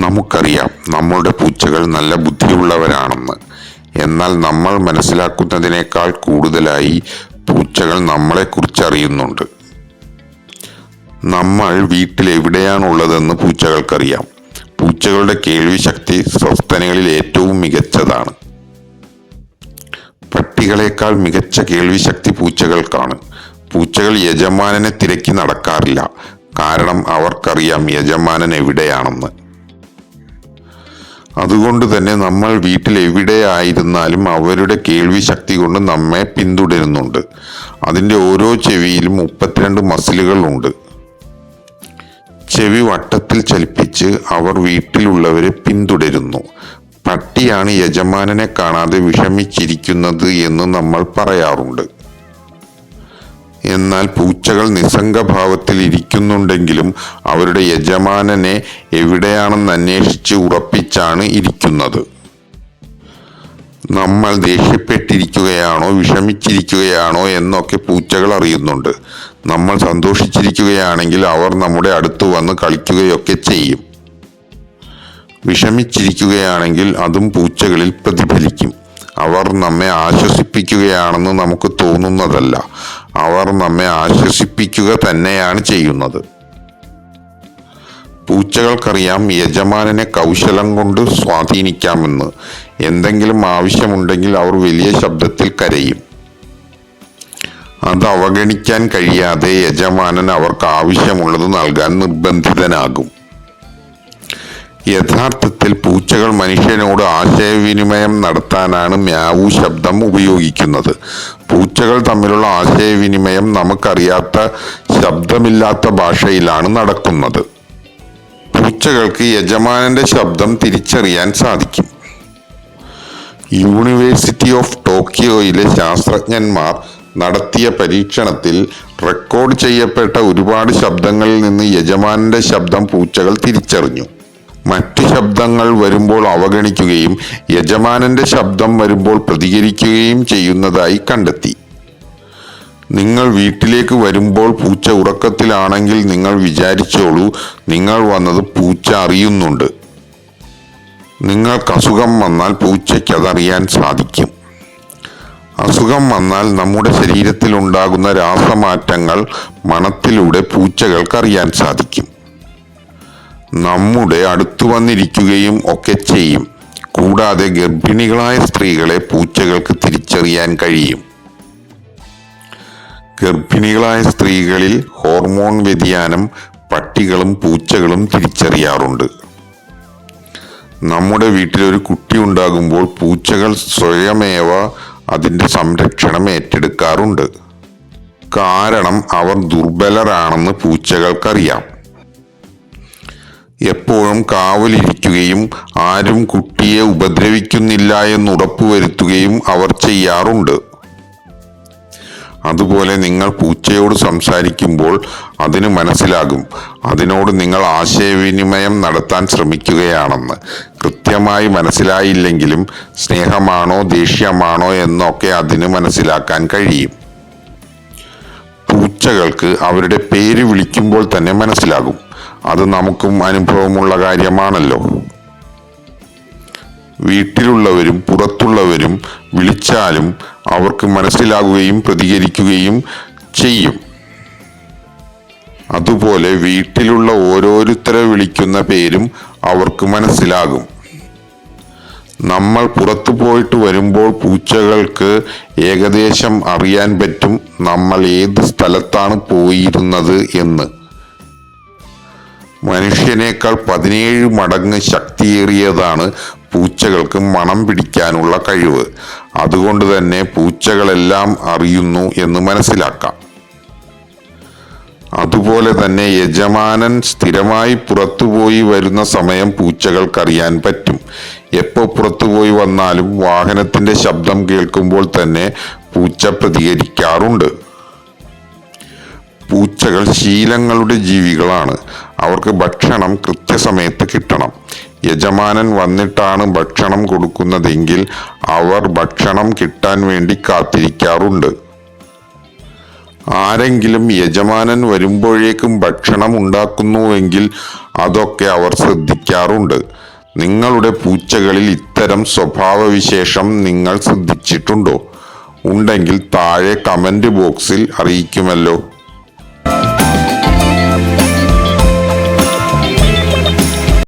നമുക്കറിയാം നമ്മളുടെ പൂച്ചകൾ നല്ല ബുദ്ധിയുള്ളവരാണെന്ന്. എന്നാൽ നമ്മൾ മനസ്സിലാക്കുന്നതിനേക്കാൾ കൂടുതലായി പൂച്ചകൾ നമ്മളെക്കുറിച്ച് അറിയുന്നുണ്ട്. നമ്മൾ വീട്ടിൽ എവിടെയാണുള്ളതെന്ന് പൂച്ചകൾക്കറിയാം. പൂച്ചകളുടെ കേൾവിശക്തി സസ്തനികളിൽ ഏറ്റവും മികച്ചതാണ്. പട്ടികളേക്കാൾ മികച്ച കേൾവിശക്തി പൂച്ചകൾക്കാണ്. പൂച്ചകൾ യജമാനനെ തിരക്കി നടക്കാറില്ല. കാരണം അവർക്കറിയാം യജമാനൻ എവിടെയാണെന്ന്. അതുകൊണ്ട് തന്നെ നമ്മൾ വീട്ടിൽ എവിടെയായിരുന്നാലും അവരുടെ കേൾവി ശക്തി കൊണ്ട് നമ്മെ പിന്തുടരുന്നുണ്ട്. അതിൻ്റെ ഓരോ ചെവിയിലും 32 മസിലുകൾ ഉണ്ട്. ചെവി വട്ടത്തിൽ ചലിപ്പിച്ച് അവർ വീട്ടിലുള്ളവരെ പിന്തുടരുന്നു. പട്ടിയാണ് യജമാനനെ കാണാതെ വിഷമിച്ചിരിക്കുന്നത് എന്ന് നമ്മൾ പറയാറുണ്ട്. എന്നാൽ പൂച്ചകൾ നിസ്സംഗഭാവത്തിൽ ഇരിക്കുന്നുണ്ടെങ്കിലും അവരുടെ യജമാനനെ എവിടെയാണെന്ന് അന്വേഷിച്ച് ഉറപ്പിച്ചാണ് ഇരിക്കുന്നത്. നമ്മൾ ദേഷ്യപ്പെട്ടിരിക്കുകയാണോ വിഷമിച്ചിരിക്കുകയാണോ എന്നൊക്കെ പൂച്ചകൾ അറിയുന്നുണ്ട്. നമ്മൾ സന്തോഷിച്ചിരിക്കുകയാണെങ്കിൽ അവർ നമ്മുടെ അടുത്ത് വന്ന് കളിക്കുകയൊക്കെ ചെയ്യും. വിഷമിച്ചിരിക്കുകയാണെങ്കിൽ അതും പൂച്ചകളിൽ പ്രതിഫലിക്കും. അവർ നമ്മെ ആശ്വസിപ്പിക്കുകയാണെന്ന് നമുക്ക് തോന്നുന്നതല്ല, അവർ നമ്മെ ആശ്വസിപ്പിക്കുക തന്നെയാണ് ചെയ്യുന്നത്. പൂച്ചകൾക്കറിയാം യജമാനനെ കൗശലം കൊണ്ട് സ്വാധീനിക്കാമെന്ന്. എന്തെങ്കിലും ആവശ്യമുണ്ടെങ്കിൽ അവർ വലിയ ശബ്ദത്തിൽ കരയും. അത് അവഗണിക്കാൻ കഴിയാതെ യജമാനൻ അവർക്ക് ആവശ്യമുള്ളത് നൽകാൻ നിർബന്ധിതനാകും. യഥാർത്ഥത്തിൽ പൂച്ചകൾ മനുഷ്യനോട് ആശയവിനിമയം നടത്താനാണ് മ്യാവൂ ശബ്ദം ഉപയോഗിക്കുന്നത്. പൂച്ചകൾ തമ്മിലുള്ള ആശയവിനിമയം നമുക്കറിയാത്ത ശബ്ദമില്ലാത്ത ഭാഷയിലാണ് നടക്കുന്നത്. പൂച്ചകൾക്ക് യജമാനന്റെ ശബ്ദം തിരിച്ചറിയാൻ സാധിക്കും. യൂണിവേഴ്സിറ്റി ഓഫ് ടോക്കിയോയിലെ ശാസ്ത്രജ്ഞന്മാർ നടത്തിയ പരീക്ഷണത്തിൽ റെക്കോർഡ് ചെയ്യപ്പെട്ട ഒരുപാട് ശബ്ദങ്ങളിൽ നിന്ന് യജമാനന്റെ ശബ്ദം പൂച്ചകൾ തിരിച്ചറിഞ്ഞു. മറ്റു ശബ്ദങ്ങൾ വരുമ്പോൾ അവഗണിക്കുകയും യജമാനന്റെ ശബ്ദം വരുമ്പോൾ പ്രതികരിക്കുകയും ചെയ്യുന്നതായി കണ്ടെത്തി. നിങ്ങൾ വീട്ടിലേക്ക് വരുമ്പോൾ പൂച്ച ഉറക്കത്തിലാണെങ്കിൽ നിങ്ങൾ വിചാരിച്ചോളൂ, നിങ്ങൾ വന്നത് പൂച്ച അറിയുന്നുണ്ട്. നിങ്ങൾക്ക് അസുഖം വന്നാൽ പൂച്ചയ്ക്ക് അതറിയാൻ സാധിക്കും. അസുഖം വന്നാൽ നമ്മുടെ ശരീരത്തിൽ ഉണ്ടാകുന്ന രാസമാറ്റങ്ങൾ മണത്തിലൂടെ പൂച്ചകൾക്ക് അറിയാൻ സാധിക്കും. നമ്മുടെ അടുത്തു വന്നിരിക്കുകയും ഒക്കെ ചെയ്യും. കൂടാതെ ഗർഭിണികളായ സ്ത്രീകളെ പൂച്ചകൾക്ക് തിരിച്ചറിയാൻ കഴിയും. ഗർഭിണികളായ സ്ത്രീകളിൽ ഹോർമോൺ വ്യതിയാനം പട്ടികളും പൂച്ചകളും തിരിച്ചറിയാറുണ്ട്. നമ്മുടെ വീട്ടിലൊരു കുട്ടി ഉണ്ടാകുമ്പോൾ പൂച്ചകൾ സ്വയമേവ അതിൻ്റെ സംരക്ഷണം ഏറ്റെടുക്കാറുണ്ട്. കാരണം അവർ ദുർബലരാണെന്ന് പൂച്ചകൾക്കറിയാം. എപ്പോഴും കാവലിരിക്കുകയും ആരും കുട്ടിയെ ഉപദ്രവിക്കുന്നില്ല എന്ന് ഉറപ്പുവരുത്തുകയും അവർ ചെയ്യാറുണ്ട്. അതുപോലെ നിങ്ങൾ പൂച്ചയോട് സംസാരിക്കുമ്പോൾ അതിന് മനസ്സിലാകും അതിനോട് നിങ്ങൾ ആശയവിനിമയം നടത്താൻ ശ്രമിക്കുകയാണെന്ന്. കൃത്യമായി മനസ്സിലായില്ലെങ്കിലും സ്നേഹമാണോ ദേഷ്യമാണോ എന്നൊക്കെ അതിന് മനസ്സിലാക്കാൻ കഴിയും. പൂച്ചകൾക്ക് അവരുടെ പേര് വിളിക്കുമ്പോൾ തന്നെ മനസ്സിലാകും. അത് നമുക്കും അനുഭവമുള്ള കാര്യമാണല്ലോ. വീട്ടിലുള്ളവരും പുറത്തുള്ളവരും വിളിച്ചാലും അവർക്ക് മനസ്സിലാകുകയും പ്രതികരിക്കുകയും ചെയ്യും. അതുപോലെ വീട്ടിലുള്ള ഓരോരുത്തരെ വിളിക്കുന്ന പേരും അവർക്ക് മനസ്സിലാകും. നമ്മൾ പുറത്തു പോയിട്ട് വരുമ്പോൾ പൂച്ചകൾക്ക് ഏകദേശം അറിയാൻ പറ്റും നമ്മൾ ഏത് സ്ഥലത്താണ് പോയിരുന്നത് എന്ന്. മനുഷ്യനേക്കാൾ 17 മടങ്ങ് ശക്തിയേറിയതാണ് പൂച്ചകൾക്ക് മണം പിടിക്കാനുള്ള കഴിവ്. അതുകൊണ്ട് തന്നെ പൂച്ചകളെല്ലാം അറിയുന്നു എന്ന് മനസ്സിലാക്കാം. അതുപോലെ തന്നെ യജമാനൻ സ്ഥിരമായി പുറത്തുപോയി വരുന്ന സമയം പൂച്ചകൾക്കറിയാൻ പറ്റും. എപ്പോൾ പുറത്തുപോയി വന്നാലും വാഹനത്തിന്റെ ശബ്ദം കേൾക്കുമ്പോൾ തന്നെ പൂച്ച പ്രതികരിക്കാറുണ്ട്. പൂച്ചകൾ ശീലങ്ങളുടെ ജീവികളാണ്. അവർക്ക് ഭക്ഷണം കൃത്യസമയത്ത് കിട്ടണം. യജമാനൻ വന്നിട്ടാണ് ഭക്ഷണം കൊടുക്കുന്നതെങ്കിൽ അവർ ഭക്ഷണം കിട്ടാൻ വേണ്ടി കാത്തിരിക്കാറുണ്ട്. ആരെങ്കിലും യജമാനൻ വരുമ്പോഴേക്കും ഭക്ഷണം ഉണ്ടാക്കുന്നുവെങ്കിൽ അതൊക്കെ അവർ ശ്രദ്ധിക്കാറുണ്ട്. നിങ്ങളുടെ പൂച്ചകളിൽ ഇത്തരം സ്വഭാവവിശേഷം നിങ്ങൾ ശ്രദ്ധിച്ചിട്ടുണ്ടോ? ഉണ്ടെങ്കിൽ താഴെ കമന്റ് ബോക്സിൽ അറിയിക്കുമല്ലോ.